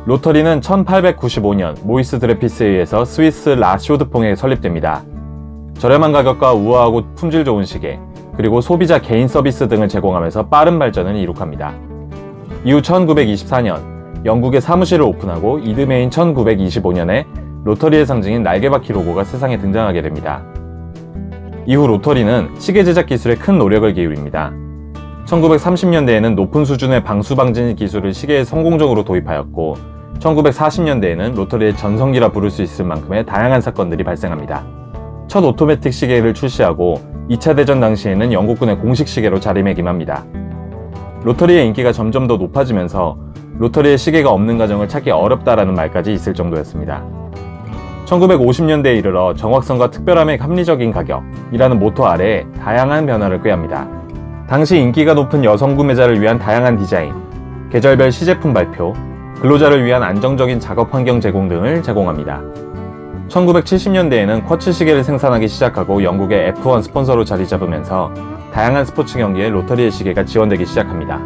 로터리는 1895년 모이스 드레피스에 의해서 스위스 라쇼드퐁에 설립됩니다. 저렴한 가격과 우아하고 품질 좋은 시계, 그리고 소비자 개인 서비스 등을 제공하면서 빠른 발전을 이룩합니다. 이후 1924년 영국에 사무실을 오픈하고 이듬해인 1925년에 로터리의 상징인 날개바퀴 로고가 세상에 등장하게 됩니다. 이후 로터리는 시계 제작 기술에 큰 노력을 기울입니다. 1930년대에는 높은 수준의 방수 방진 기술을 시계에 성공적으로 도입하였고 1940년대에는 로터리의 전성기라 부를 수 있을 만큼의 다양한 사건들이 발생합니다. 첫 오토매틱 시계를 출시하고 2차 대전 당시에는 영국군의 공식 시계로 자리매김합니다. 로터리의 인기가 점점 더 높아지면서 로터리의 시계가 없는 가정을 찾기 어렵다라는 말까지 있을 정도였습니다. 1950년대에 이르러 정확성과 특별함의 합리적인 가격이라는 모토 아래 다양한 변화를 꾀합니다. 당시 인기가 높은 여성 구매자를 위한 다양한 디자인, 계절별 시제품 발표, 근로자를 위한 안정적인 작업 환경 제공 등을 제공합니다. 1970년대에는 쿼츠 시계를 생산하기 시작하고 영국의 F1 스폰서로 자리 잡으면서 다양한 스포츠 경기에 로터리의 시계가 지원되기 시작합니다.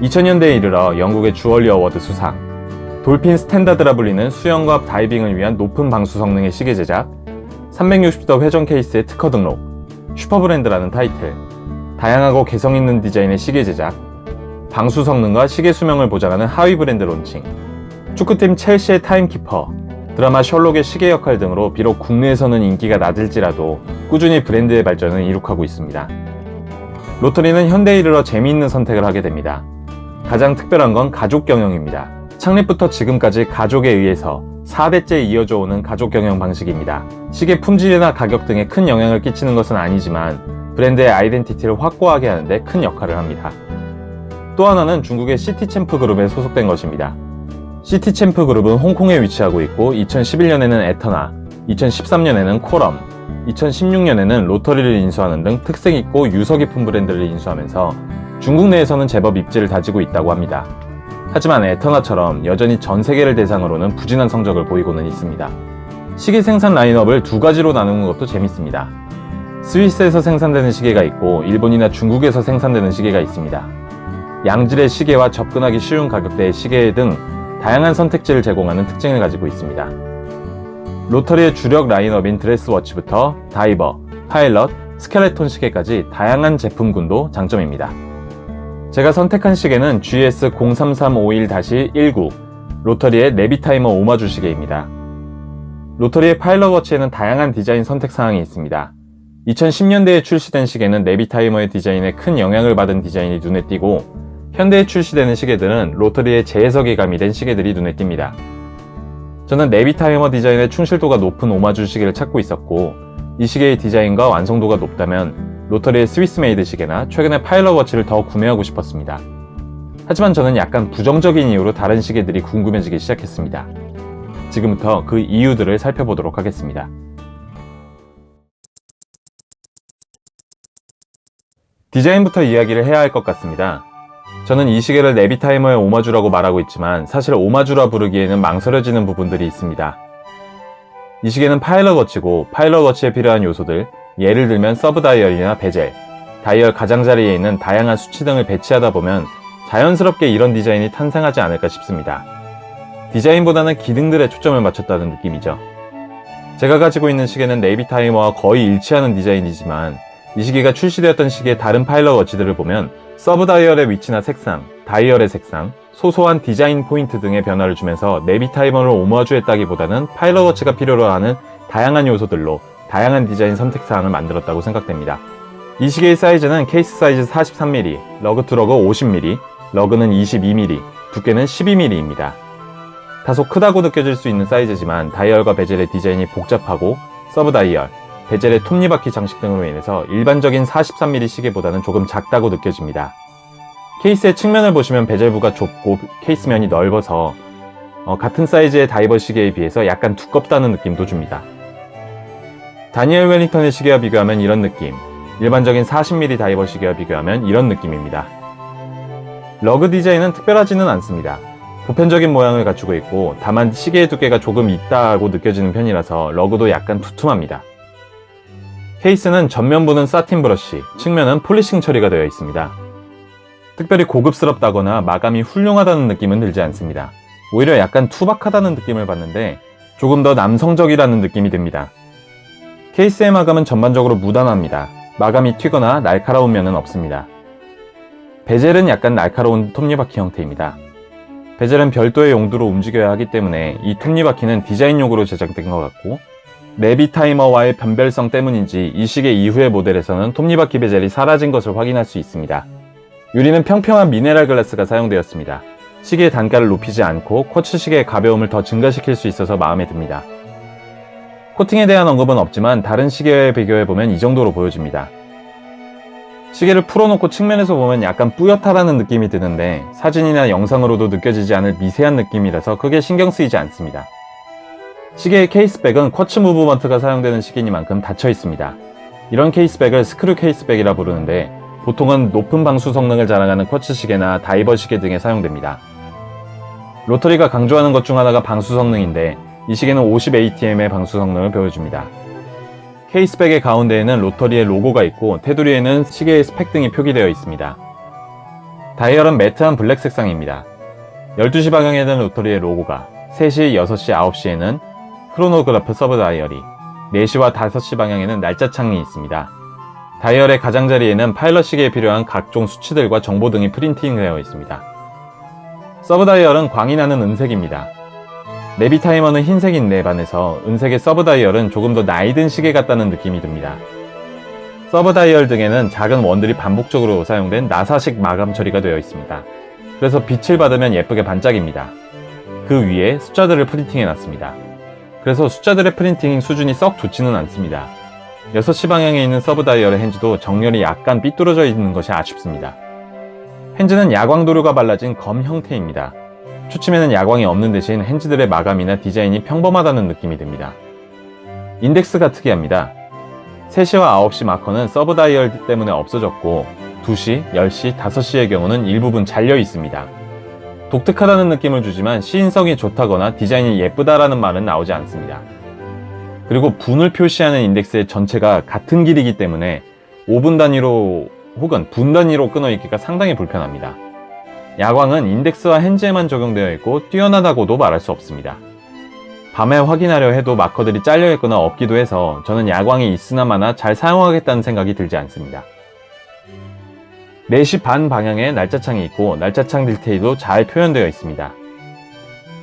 2000년대에 이르러 영국의 주얼리 어워드 수상, 돌핀 스탠다드라 불리는 수영과 다이빙을 위한 높은 방수 성능의 시계 제작, 360도 회전 케이스의 특허 등록, 슈퍼브랜드라는 타이틀, 다양하고 개성 있는 디자인의 시계 제작, 방수 성능과 시계 수명을 보장하는 하위 브랜드 론칭, 축구팀 첼시의 타임키퍼, 드라마 셜록의 시계 역할 등으로 비록 국내에서는 인기가 낮을지라도 꾸준히 브랜드의 발전을 이룩하고 있습니다. 로터리는 현대에 이르러 재미있는 선택을 하게 됩니다. 가장 특별한 건 가족 경영입니다. 창립부터 지금까지 가족에 의해서 4대째 이어져 오는 가족 경영 방식입니다. 시계 품질이나 가격 등에 큰 영향을 끼치는 것은 아니지만 브랜드의 아이덴티티를 확고하게 하는데 큰 역할을 합니다. 또 하나는 중국의 시티챔프 그룹에 소속된 것입니다. 시티챔프 그룹은 홍콩에 위치하고 있고 2011년에는 에터나, 2013년에는 코럼, 2016년에는 로터리를 인수하는 등 특색 있고 유서 깊은 브랜드를 인수하면서 중국 내에서는 제법 입지를 다지고 있다고 합니다. 하지만 에터나처럼 여전히 전 세계를 대상으로는 부진한 성적을 보이고는 있습니다. 시계 생산 라인업을 두 가지로 나누는 것도 재밌습니다. 스위스에서 생산되는 시계가 있고 일본이나 중국에서 생산되는 시계가 있습니다. 양질의 시계와 접근하기 쉬운 가격대의 시계 등 다양한 선택지를 제공하는 특징을 가지고 있습니다. 로터리의 주력 라인업인 드레스워치부터 다이버, 파일럿, 스켈레톤 시계까지 다양한 제품군도 장점입니다. 제가 선택한 시계는 GS03351-19 로터리의 네비타이머 오마주 시계입니다. 로터리의 파일럿 워치에는 다양한 디자인 선택 사항이 있습니다. 2010년대에 출시된 시계는 네비타이머의 디자인에 큰 영향을 받은 디자인이 눈에 띄고 현대에 출시되는 시계들은 로터리의 재해석이 가미된 시계들이 눈에 띕니다. 저는 네비타이머 디자인의 충실도가 높은 오마주 시계를 찾고 있었고 이 시계의 디자인과 완성도가 높다면 로터리의 스위스 메이드 시계나 최근의 파일럿 워치를 더 구매하고 싶었습니다. 하지만 저는 약간 부정적인 이유로 다른 시계들이 궁금해지기 시작했습니다. 지금부터 그 이유들을 살펴보도록 하겠습니다. 디자인부터 이야기를 해야 할 것 같습니다. 저는 이 시계를 네비타이머의 오마주라고 말하고 있지만 사실 오마주라 부르기에는 망설여지는 부분들이 있습니다. 이 시계는 파일럿 워치고 파일럿 워치에 필요한 요소들, 예를 들면 서브 다이얼이나 베젤, 다이얼 가장자리에 있는 다양한 수치 등을 배치하다 보면 자연스럽게 이런 디자인이 탄생하지 않을까 싶습니다. 디자인보다는 기능들에 초점을 맞췄다는 느낌이죠. 제가 가지고 있는 시계는 네비타이머와 거의 일치하는 디자인이지만 이 시계가 출시되었던 시기의 다른 파일럿 워치들을 보면 서브 다이얼의 위치나 색상, 다이얼의 색상, 소소한 디자인 포인트 등의 변화를 주면서 네비타이머를 오마주했다기보다는 파일럿 워치가 필요로 하는 다양한 요소들로 다양한 디자인 선택사항을 만들었다고 생각됩니다. 이 시계의 사이즈는 케이스 사이즈 43mm, 러그 투 러그 50mm, 러그는 22mm, 두께는 12mm입니다. 다소 크다고 느껴질 수 있는 사이즈지만 다이얼과 베젤의 디자인이 복잡하고 서브 다이얼, 베젤의 톱니바퀴 장식 등으로 인해서 일반적인 43mm 시계보다는 조금 작다고 느껴집니다. 케이스의 측면을 보시면 베젤부가 좁고 케이스면이 넓어서 같은 사이즈의 다이버 시계에 비해서 약간 두껍다는 느낌도 줍니다. 다니엘 웰링턴의 시계와 비교하면 이런 느낌, 일반적인 40mm 다이버 시계와 비교하면 이런 느낌입니다. 러그 디자인은 특별하지는 않습니다. 보편적인 모양을 갖추고 있고 다만 시계의 두께가 조금 있다고 느껴지는 편이라서 러그도 약간 두툼합니다. 케이스는 전면부는 사틴 브러쉬, 측면은 폴리싱 처리가 되어 있습니다. 특별히 고급스럽다거나 마감이 훌륭하다는 느낌은 들지 않습니다. 오히려 약간 투박하다는 느낌을 받는데 조금 더 남성적이라는 느낌이 듭니다. 케이스의 마감은 전반적으로 무난합니다. 마감이 튀거나 날카로운 면은 없습니다. 베젤은 약간 날카로운 톱니바퀴 형태입니다. 베젤은 별도의 용도로 움직여야 하기 때문에 이 톱니바퀴는 디자인용으로 제작된 것 같고, 내비 타이머와의 변별성 때문인지 이 시계 이후의 모델에서는 톱니바퀴 베젤이 사라진 것을 확인할 수 있습니다. 유리는 평평한 미네랄 글라스가 사용되었습니다. 시계의 단가를 높이지 않고 쿼츠 시계의 가벼움을 더 증가시킬 수 있어서 마음에 듭니다. 코팅에 대한 언급은 없지만 다른 시계에 비교해보면 이 정도로 보여집니다. 시계를 풀어놓고 측면에서 보면 약간 뿌옇다라는 느낌이 드는데 사진이나 영상으로도 느껴지지 않을 미세한 느낌이라서 크게 신경 쓰이지 않습니다. 시계의 케이스백은 쿼츠 무브먼트가 사용되는 시계니만큼 닫혀 있습니다. 이런 케이스백을 스크류 케이스백이라 부르는데 보통은 높은 방수 성능을 자랑하는 쿼츠 시계나 다이버 시계 등에 사용됩니다. 로터리가 강조하는 것 중 하나가 방수 성능인데 이 시계는 50ATM의 방수 성능을 보여줍니다. 케이스백의 가운데에는 로터리의 로고가 있고 테두리에는 시계의 스펙 등이 표기되어 있습니다. 다이얼은 매트한 블랙 색상입니다. 12시 방향에는 로터리의 로고가, 3시, 6시, 9시에는 크로노그래프 서브 다이얼이, 4시와 5시 방향에는 날짜창이 있습니다. 다이얼의 가장자리에는 파일럿 시계에 필요한 각종 수치들과 정보 등이 프린팅되어 있습니다. 서브 다이얼은 광이 나는 은색입니다. 내비 타이머는 흰색인데 반해서 은색의 서브 다이얼은 조금 더 나이 든 시계 같다는 느낌이 듭니다. 서브 다이얼 등에는 작은 원들이 반복적으로 사용된 나사식 마감 처리가 되어 있습니다. 그래서 빛을 받으면 예쁘게 반짝입니다. 그 위에 숫자들을 프린팅해 놨습니다. 그래서 숫자들의 프린팅 수준이 썩 좋지는 않습니다. 6시 방향에 있는 서브 다이얼의 핸즈도 정렬이 약간 삐뚤어져 있는 것이 아쉽습니다. 핸즈는 야광 도료가 발라진 검 형태입니다. 초침에는 야광이 없는 대신 핸즈들의 마감이나 디자인이 평범하다는 느낌이 듭니다. 인덱스가 특이합니다. 3시와 9시 마커는 서브 다이얼 때문에 없어졌고 2시, 10시, 5시의 경우는 일부분 잘려 있습니다. 독특하다는 느낌을 주지만 시인성이 좋다거나 디자인이 예쁘다라는 말은 나오지 않습니다. 그리고 분을 표시하는 인덱스의 전체가 같은 길이기 때문에 5분 단위로 혹은 분 단위로 끊어있기가 상당히 불편합니다. 야광은 인덱스와 핸즈에만 적용되어 있고 뛰어나다고도 말할 수 없습니다. 밤에 확인하려 해도 마커들이 잘려 있거나 없기도 해서 저는 야광이 있으나 마나 잘 사용하겠다는 생각이 들지 않습니다. 4시 반 방향에 날짜창이 있고 날짜창 디테일도 잘 표현되어 있습니다.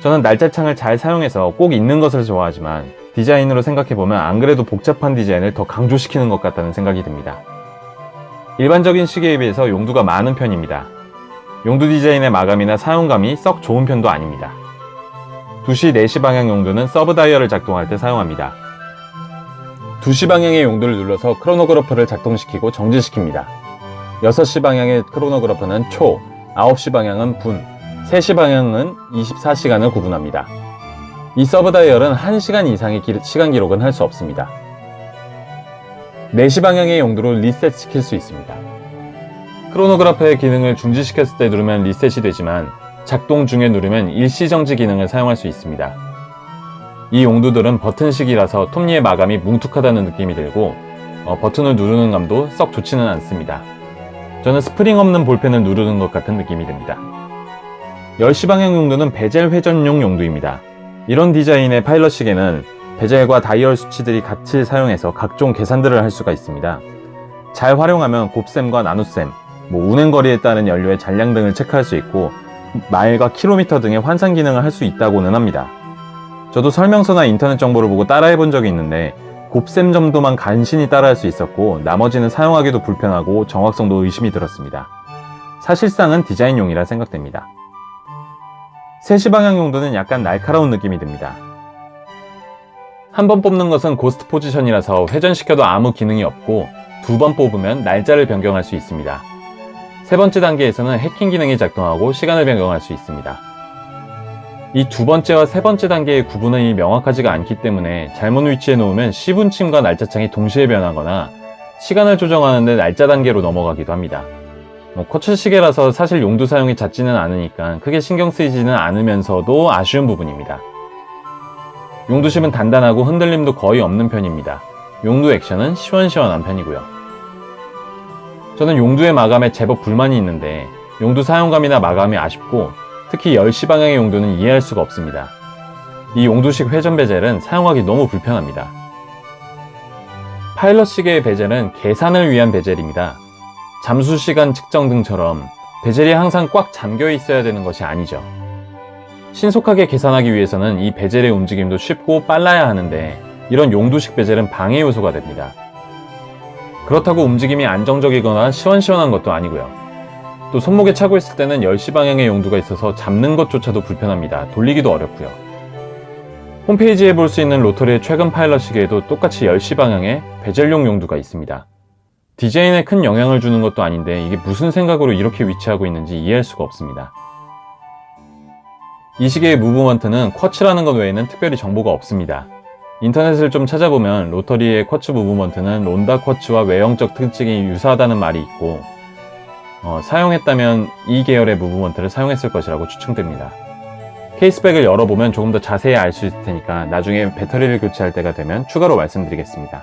저는 날짜창을 잘 사용해서 꼭 있는 것을 좋아하지만 디자인으로 생각해보면 안 그래도 복잡한 디자인을 더 강조시키는 것 같다는 생각이 듭니다. 일반적인 시계에 비해서 용두가 많은 편입니다. 용두 디자인의 마감이나 사용감이 썩 좋은 편도 아닙니다. 2시, 4시 방향 용두는 서브 다이얼을 작동할 때 사용합니다. 2시 방향의 용두를 눌러서 크로노그래프를 작동시키고 정지시킵니다. 6시 방향의 크로노그래프는 초, 9시 방향은 분, 3시 방향은 24시간을 구분합니다. 이 서브 다이얼은 1시간 이상의 시간 기록은 할 수 없습니다. 4시 방향의 용도로 리셋 시킬 수 있습니다. 크로노그래프의 기능을 중지시켰을 때 누르면 리셋이 되지만 작동 중에 누르면 일시정지 기능을 사용할 수 있습니다. 이 용도들은 버튼식이라서 톱니의 마감이 뭉툭하다는 느낌이 들고 버튼을 누르는 감도 썩 좋지는 않습니다. 저는 스프링 없는 볼펜을 누르는 것 같은 느낌이 듭니다. 10시 방향 용도는 베젤 회전용 용도입니다. 이런 디자인의 파일럿 시계는 베젤과 다이얼 수치들이 같이 사용해서 각종 계산들을 할 수가 있습니다. 잘 활용하면 곱셈과 나눗셈, 운행거리에 따른 연료의 잔량 등을 체크할 수 있고 마일과 킬로미터 등의 환산 기능을 할 수 있다고는 합니다. 저도 설명서나 인터넷 정보를 보고 따라해 본 적이 있는데 곱셈 정도만 간신히 따라할 수 있었고 나머지는 사용하기도 불편하고 정확성도 의심이 들었습니다. 사실상은 디자인용이라 생각됩니다. 3시 방향 용도는 약간 날카로운 느낌이 듭니다. 한 번 뽑는 것은 고스트 포지션이라서 회전시켜도 아무 기능이 없고 2번 뽑으면 날짜를 변경할 수 있습니다. 3번째 단계에서는 해킹 기능이 작동하고 시간을 변경할 수 있습니다. 이 2번째와 3번째 단계의 구분이 명확하지가 않기 때문에 잘못 위치해 놓으면 시분침과 날짜창이 동시에 변하거나 시간을 조정하는데 날짜 단계로 넘어가기도 합니다. 쿼츠 시계라서 사실 용도 사용이 잦지는 않으니까 크게 신경 쓰이지는 않으면서도 아쉬운 부분입니다. 용두심은 단단하고 흔들림도 거의 없는 편입니다. 용두 액션은 시원시원한 편이고요. 저는 용두의 마감에 제법 불만이 있는데 용두 사용감이나 마감이 아쉽고 특히 10시 방향의 용도는 이해할 수가 없습니다. 이 용두식 회전 베젤은 사용하기 너무 불편합니다. 파일럿 시계의 베젤은 계산을 위한 베젤입니다. 잠수 시간 측정 등처럼 베젤이 항상 꽉 잠겨 있어야 되는 것이 아니죠. 신속하게 계산하기 위해서는 이 베젤의 움직임도 쉽고 빨라야 하는데 이런 용두식 베젤은 방해 요소가 됩니다. 그렇다고 움직임이 안정적이거나 시원시원한 것도 아니고요. 또 손목에 차고 있을 때는 10시 방향의 용두가 있어서 잡는 것조차도 불편합니다. 돌리기도 어렵고요. 홈페이지에 볼 수 있는 로터리의 최근 파일럿 시계에도 똑같이 10시 방향의 베젤용 용두가 있습니다. 디자인에 큰 영향을 주는 것도 아닌데 이게 무슨 생각으로 이렇게 위치하고 있는지 이해할 수가 없습니다. 이 시계의 무브먼트는 쿼츠라는 것 외에는 특별히 정보가 없습니다. 인터넷을 좀 찾아보면 로터리의 쿼츠 무브먼트는 론다 쿼츠와 외형적 특징이 유사하다는 말이 있고 사용했다면 이 계열의 무브먼트를 사용했을 것이라고 추측됩니다. 케이스백을 열어보면 조금 더 자세히 알 수 있을 테니까 나중에 배터리를 교체할 때가 되면 추가로 말씀드리겠습니다.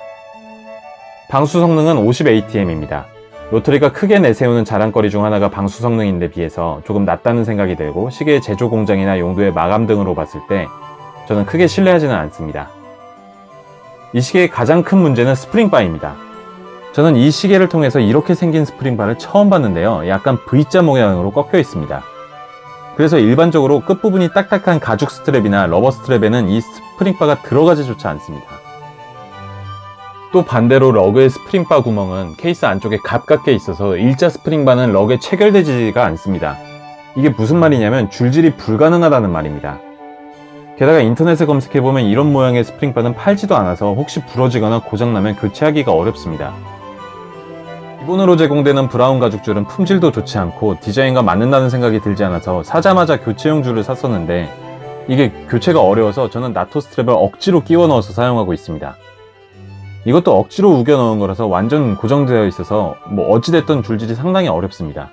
방수 성능은 50ATM입니다. 로터리가 크게 내세우는 자랑거리 중 하나가 방수 성능인데 비해서 조금 낮다는 생각이 들고 시계의 제조 공정이나 용도의 마감 등으로 봤을 때 저는 크게 신뢰하지는 않습니다. 이 시계의 가장 큰 문제는 스프링바입니다. 저는 이 시계를 통해서 이렇게 생긴 스프링바를 처음 봤는데요. 약간 V자 모양으로 꺾여 있습니다. 그래서 일반적으로 끝부분이 딱딱한 가죽 스트랩이나 러버 스트랩에는 이 스프링바가 들어가지조차 않습니다. 또 반대로 러그의 스프링바 구멍은 케이스 안쪽에 가깝게 있어서 일자 스프링바는 러그에 체결되지가 않습니다. 이게 무슨 말이냐면 줄질이 불가능하다는 말입니다. 게다가 인터넷에 검색해보면 이런 모양의 스프링바는 팔지도 않아서 혹시 부러지거나 고장나면 교체하기가 어렵습니다. 기본으로 제공되는 브라운 가죽줄은 품질도 좋지 않고 디자인과 맞는다는 생각이 들지 않아서 사자마자 교체용 줄을 샀었는데 이게 교체가 어려워서 저는 나토 스트랩을 억지로 끼워 넣어서 사용하고 있습니다. 이것도 억지로 우겨 넣은 거라서 완전 고정되어 있어서 어찌됐든 줄질이 상당히 어렵습니다.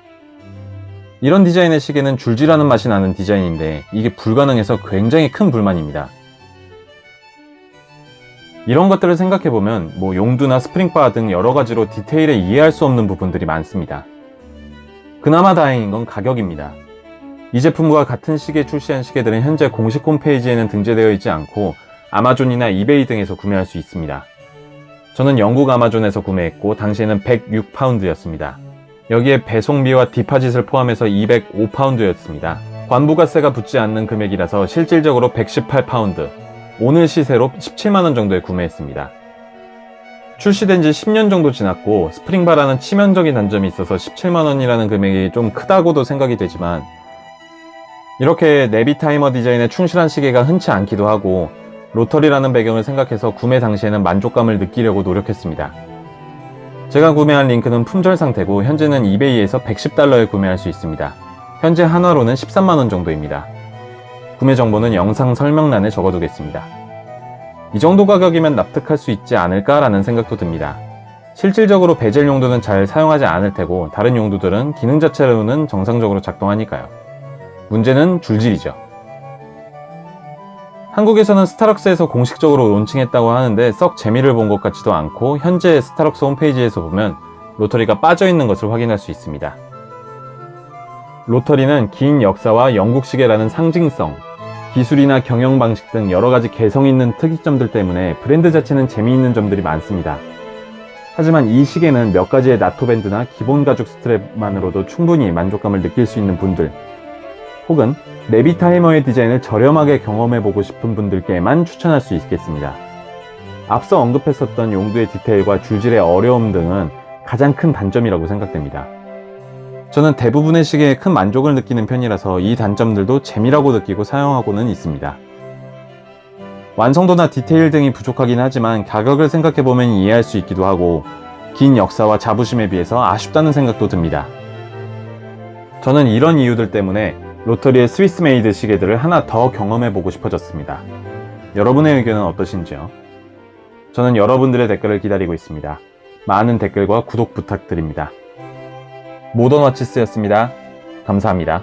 이런 디자인의 시계는 줄질하는 맛이 나는 디자인인데 이게 불가능해서 굉장히 큰 불만입니다. 이런 것들을 생각해보면 용두나 스프링바 등 여러가지로 디테일에 이해할 수 없는 부분들이 많습니다. 그나마 다행인 건 가격입니다. 이 제품과 같은 시기에 출시한 시계들은 현재 공식 홈페이지에는 등재되어 있지 않고 아마존이나 이베이 등에서 구매할 수 있습니다. 저는 영국 아마존에서 구매했고 당시에는 106파운드였습니다. 여기에 배송비와 디파짓을 포함해서 205파운드였습니다. 관부가세가 붙지 않는 금액이라서 실질적으로 118파운드, 오늘 시세로 17만원 정도에 구매했습니다. 출시된 지 10년 정도 지났고 스프링바라는 치명적인 단점이 있어서 17만원이라는 금액이 좀 크다고도 생각이 되지만 이렇게 내비 타이머 디자인에 충실한 시계가 흔치 않기도 하고 로터리라는 배경을 생각해서 구매 당시에는 만족감을 느끼려고 노력했습니다. 제가 구매한 링크는 품절 상태고 현재는 이베이에서 110달러에 구매할 수 있습니다. 현재 한화로는 13만원 정도입니다. 구매 정보는 영상 설명란에 적어두겠습니다. 이 정도 가격이면 납득할 수 있지 않을까라는 생각도 듭니다. 실질적으로 베젤 용도는 잘 사용하지 않을 테고 다른 용도들은 기능 자체로는 정상적으로 작동하니까요. 문제는 줄질이죠. 한국에서는 스타럭스에서 공식적으로 론칭했다고 하는데 썩 재미를 본 것 같지도 않고 현재 스타럭스 홈페이지에서 보면 로터리가 빠져있는 것을 확인할 수 있습니다. 로터리는 긴 역사와 영국시계라는 상징성, 기술이나 경영 방식 등 여러가지 개성있는 특이점들 때문에 브랜드 자체는 재미있는 점들이 많습니다. 하지만 이 시계는 몇 가지의 나토 밴드나 기본 가죽 스트랩만으로도 충분히 만족감을 느낄 수 있는 분들, 혹은 내비 타이머의 디자인을 저렴하게 경험해보고 싶은 분들께만 추천할 수 있겠습니다. 앞서 언급했었던 용두의 디테일과 줄질의 어려움 등은 가장 큰 단점이라고 생각됩니다. 저는 대부분의 시계에 큰 만족을 느끼는 편이라서 이 단점들도 재미라고 느끼고 사용하고는 있습니다. 완성도나 디테일 등이 부족하긴 하지만 가격을 생각해보면 이해할 수 있기도 하고 긴 역사와 자부심에 비해서 아쉽다는 생각도 듭니다. 저는 이런 이유들 때문에 로터리의 스위스 메이드 시계들을 하나 더 경험해보고 싶어졌습니다. 여러분의 의견은 어떠신지요? 저는 여러분들의 댓글을 기다리고 있습니다. 많은 댓글과 구독 부탁드립니다. 모던 와치스였습니다. 감사합니다.